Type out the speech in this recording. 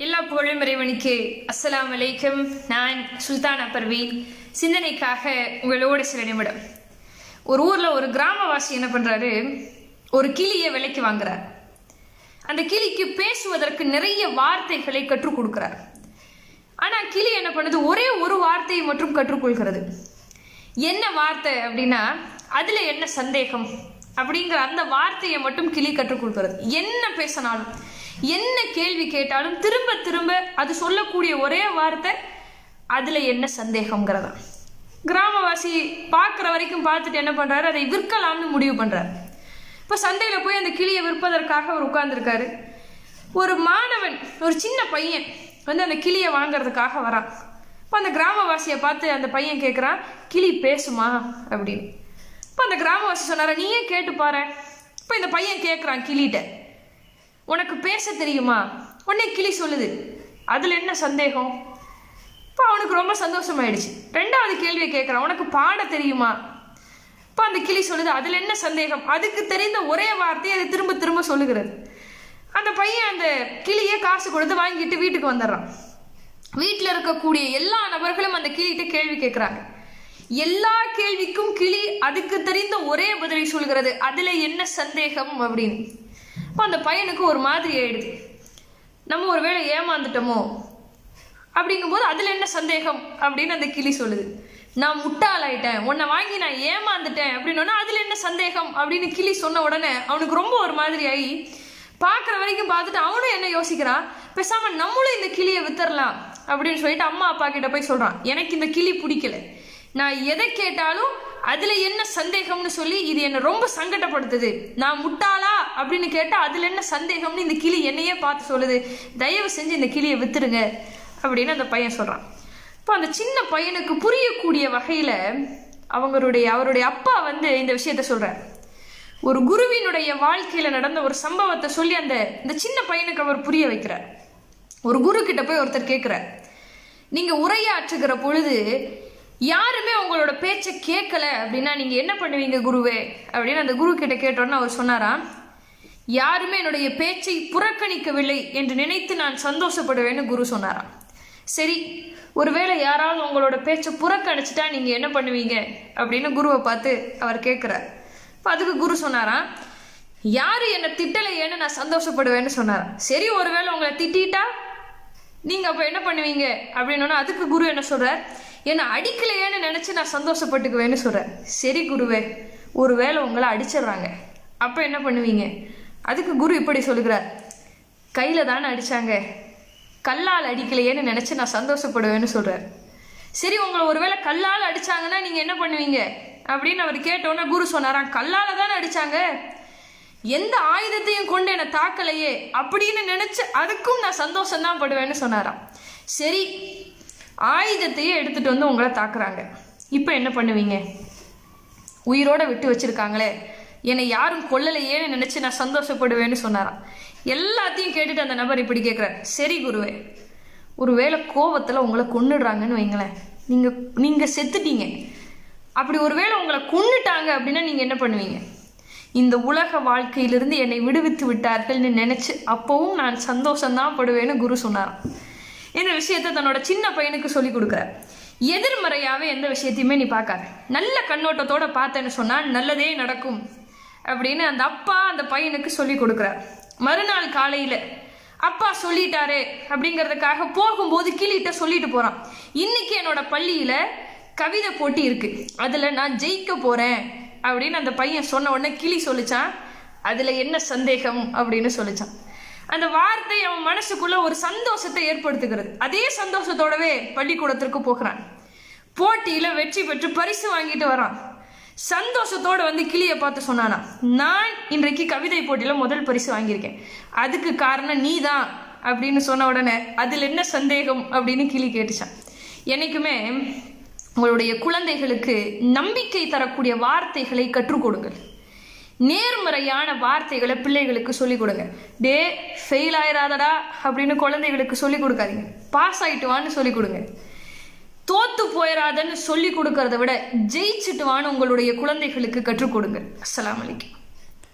எல்லா புகழும் இறைவனுக்கு. அஸ்ஸலாமு அலைக்கும். நான் சுல்தானா பர்வீன். சிந்தனைக்காக உங்களோட சில நிமிடம். ஒரு ஊர்ல ஒரு கிராமவாசி என்ன பண்றாரு, ஒரு கிளியை விலைக்கு வாங்குறார். அந்த கிளிக்கு பேசுவதற்கு நிறைய வார்த்தைகளை கற்றுக் கொடுக்கிறார். ஆனா கிளி என்ன பண்ணுது, ஒரே ஒரு வார்த்தையை மட்டும் கற்றுக்கொள்கிறது. என்ன வார்த்தை அப்படின்னா, அதுல என்ன சந்தேகம் அப்படிங்கிற அந்த வார்த்தையை மட்டும் கிளி கற்றுக்கொள்கிறது. என்ன பேசினாலும், என்ன கேள்வி கேட்டாலும் திரும்ப திரும்ப அது சொல்லக்கூடிய ஒரே வார்த்தை, அதுல என்ன சந்தேகம்ங்கிறதா. கிராமவாசி பார்க்குற வரைக்கும் பார்த்துட்டு என்ன பண்றாரு, அதை விற்கலாம்னு முடிவு பண்றாரு. இப்போ சந்தையில போய் அந்த கிளியை விற்பதற்காக அவர் உட்கார்ந்துருக்காரு. ஒரு மாணவன், ஒரு சின்ன பையன் வந்து அந்த கிளியை வாங்கறதுக்காக வரான். இப்போ அந்த கிராமவாசியை பார்த்து அந்த பையன் கேட்குறான், கிளி பேசுமா அப்படின்னு. இப்போ அந்த கிராமவாசி சொன்னார, நீயே கேட்டு பாரு. இப்போ இந்த பையன் கேட்குறான் கிளிகிட்ட, உனக்கு பேச தெரியுமா? உடனே கிளி சொல்லுது, அதில் என்ன சந்தேகம்? இப்போ அவனுக்கு ரொம்ப சந்தோஷமாயிடுச்சு. ரெண்டாவது கேள்வியை கேட்குறான், உனக்கு பாட தெரியுமா? இப்போ அந்த கிளி சொல்லுது, அதில் என்ன சந்தேகம்? அதுக்கு தெரிந்த ஒரே வார்த்தையை அதை திரும்ப திரும்ப சொல்லுகிறது. அந்த பையன் அந்த கிளியை காசு கொடுத்து வாங்கிட்டு வீட்டுக்கு வந்துடுறான். வீட்டில் இருக்கக்கூடிய எல்லா நபர்களும் அந்த கிளிகிட்ட கேள்வி கேட்குறாங்க. எல்லா கேள்விக்கும் கிளி அதுக்கு தெரிந்த ஒரே பதிலை சொல்கிறது, அதில் என்ன சந்தேகம் அப்படின்னு. இப்போ அந்த பையனுக்கு ஒரு மாதிரி ஆயிடுது. நம்ம ஒரு வேளை ஏமாந்துட்டோமோ அப்படிங்கும்போது அதில் என்ன சந்தேகம் அப்படின்னு அந்த கிளி சொல்லுது. நான் முட்டாளாயிட்டேன், உன்னை வாங்கி நான் ஏமாந்துட்டேன் அப்படின்னா அதில் என்ன சந்தேகம் அப்படின்னு கிளி சொன்ன உடனே அவனுக்கு ரொம்ப ஒரு மாதிரி ஆகி பார்க்குற வரைக்கும் பார்த்துட்டு அவனும் என்ன யோசிக்கிறான், பேசாம நம்மளும் இந்த கிளியை வித்துடலாம் அப்படின்னு சொல்லிட்டு அம்மா அப்பா கிட்ட போய் சொல்றான், எனக்கு இந்த கிளி பிடிக்கல, நான் எதை கேட்டாலும் அதுல என்ன சந்தேகம்னு சொல்லி இது என்ன ரொம்ப சங்கடப்படுத்துது, நான் முட்டாளா அப்படின்னு கேட்டா அதுல என்ன சந்தேகம்னு இந்த கிளி என்னையே பார்த்து சொல்லுது, தயவு செஞ்சு இந்த கிளியை வித்துருங்க அப்படின்னு அந்த பையன் சொல்றான். இப்போ அந்த சின்ன பையனுக்கு புரியக்கூடிய வகையில அவருடைய அப்பா வந்து இந்த விஷயத்த சொல்றார். ஒரு குருவினுடைய வாழ்க்கையில நடந்த ஒரு சம்பவத்தை சொல்லி இந்த சின்ன பையனுக்கு அவர் புரிய வைக்கிறார். ஒரு குரு கிட்ட போய் ஒருத்தர் கேட்கிறார், நீங்க உரையாற்றுகிற பொழுது யாருமே உங்களோட பேச்சை கேட்கல அப்படின்னா நீங்க என்ன பண்ணுவீங்க குருவே அப்படின்னு அந்த குரு கிட்ட கேட்டோன்னு அவர் சொன்னாராம், யாருமே என்னுடைய பேச்சை புறக்கணிக்கவில்லை என்று நினைத்து நான் சந்தோஷப்படுவேன்னு குரு சொன்னாராம். சரி, ஒருவேளை யாராவது உங்களோட பேச்சை புறக்கணிச்சுட்டா நீங்க என்ன பண்ணுவீங்க அப்படின்னு குருவை பார்த்து அவர் கேட்கிறார். இப்போ அதுக்கு குரு சொன்னாராம், யாரு என்னை திட்டலையேன்னு நான் சந்தோஷப்படுவேன்னு சொன்னாராம். சரி, ஒருவேளை உங்களை திட்டா நீங்க அப்ப என்ன பண்ணுவீங்க அப்படின்னு அதுக்கு குரு என்ன சொல்றார், என்னை அடிக்கலையேன்னு நினைச்சு நான் சந்தோஷப்பட்டுக்குவேன்னு சொல்றேன். சரி குருவே, ஒருவேளை உங்களை அடிச்சிடுறாங்க, அப்ப என்ன பண்ணுவீங்க? அதுக்கு குரு இப்படி சொல்லுகிறார், கையில தானே அடிச்சாங்க, கல்லால் அடிக்கலையேன்னு நினைச்சு நான் சந்தோஷப்படுவேன்னு சொல்றார். சரி, உங்களை ஒருவேளை கல்லால் அடிச்சாங்கன்னா நீங்க என்ன பண்ணுவீங்க அப்படின்னு அவர் கேட்டோன்னா குரு சொன்னாராம், கல்லால தானே அடிச்சாங்க, எந்த ஆயுதத்தையும் கொண்டு என்னை தாக்கலையே அப்படின்னு நினைச்சு அதுக்கும் நான் சந்தோஷம்தான் படுவேன்னு சொன்னாராம். சரி, ஆயுதத்தையே எடுத்துட்டு வந்து உங்களை தாக்குறாங்க, இப்போ என்ன பண்ணுவீங்க? உயிரோட விட்டு வச்சிருக்காங்களே, என்னை யாரும் கொல்லலையேன்னு நினைச்சு நான் சந்தோஷப்படுவேன்னு சொன்னாராம். எல்லாத்தையும் கேட்டுட்டு அந்த நபர் இப்படி கேட்குறார், சரி குருவே, ஒருவேளை கோவத்தில் உங்களை கொன்னுடுறாங்கன்னு வைங்களேன், நீங்க செத்துட்டீங்க, அப்படி ஒருவேளை உங்களை கொன்னுட்டாங்க அப்படின்னா நீங்க என்ன பண்ணுவீங்க? இந்த உலக வாழ்க்கையிலிருந்து என்னை விடுவித்து விட்டார்கள்னு நினைச்சு அப்பவும் நான் சந்தோஷம்தான் படுவேன்னு குரு சொன்னாராம். இந்த விஷயத்த தன்னோட சின்ன பையனுக்கு சொல்லி கொடுக்குறார். எதிர்மறையாவே எந்த விஷயத்தையுமே நீ பார்க்காத, நல்ல கண்ணோட்டத்தோட பார்த்தேன்னு சொன்னா நல்லதே நடக்கும் அப்படின்னு அந்த அப்பா அந்த பையனுக்கு சொல்லி கொடுக்குறார். மறுநாள் காலையில அப்பா சொல்லிட்டாரு அப்படிங்கிறதுக்காக போகும்போது கிளிகிட்ட சொல்லிட்டு போறான், இன்னைக்கு என்னோட பள்ளியில கவிதை போட்டி இருக்கு, அதுல நான் ஜெயிக்க போறேன் அப்படின்னு அந்த பையன் சொன்ன உடனே கிளி சொல்லிச்சான், அதுல என்ன சந்தேகம் அப்படின்னு சொல்லிச்சான். அந்த வார்த்தை அவன் மனசுக்குள்ள ஒரு சந்தோஷத்தை ஏற்படுத்துகிறது. அதே சந்தோஷத்தோடவே பள்ளிக்கூடத்திற்கு போகிறான். போட்டியில வெற்றி பெற்று பரிசு வாங்கிட்டு வரான். சந்தோஷத்தோட வந்து கிளியை பார்த்து சொன்னானா, நான் இன்றைக்கு கவிதை போட்டியில முதல் பரிசு வாங்கியிருக்கேன், அதுக்கு காரணம் நீ தான் அப்படின்னு சொன்ன உடனே அதில் என்ன சந்தேகம் அப்படின்னு கிளி கேட்டுச்சான். என்னைக்குமே உங்களுடைய குழந்தைகளுக்கு நம்பிக்கை தரக்கூடிய வார்த்தைகளை கற்றுக் கொடுங்கள். நேர்மறையான வார்த்தைகளை பிள்ளைகளுக்கு சொல்லிக் கொடுங்க. டே ஃபெயில் ஆயிராதடா அப்படின்னு குழந்தைகளுக்கு சொல்லிக் கொடுக்காதீங்க, பாஸ் ஆயிட்டு வான்னு சொல்லிக் கொடுங்க. தோத்து போயிடாதன்னு சொல்லி கொடுக்கறத விட ஜெயிச்சுட்டு வான்னு உங்களுடைய குழந்தைகளுக்கு கற்றுக் கொடுங்க. அஸ்ஸலாமு அலைக்கும்.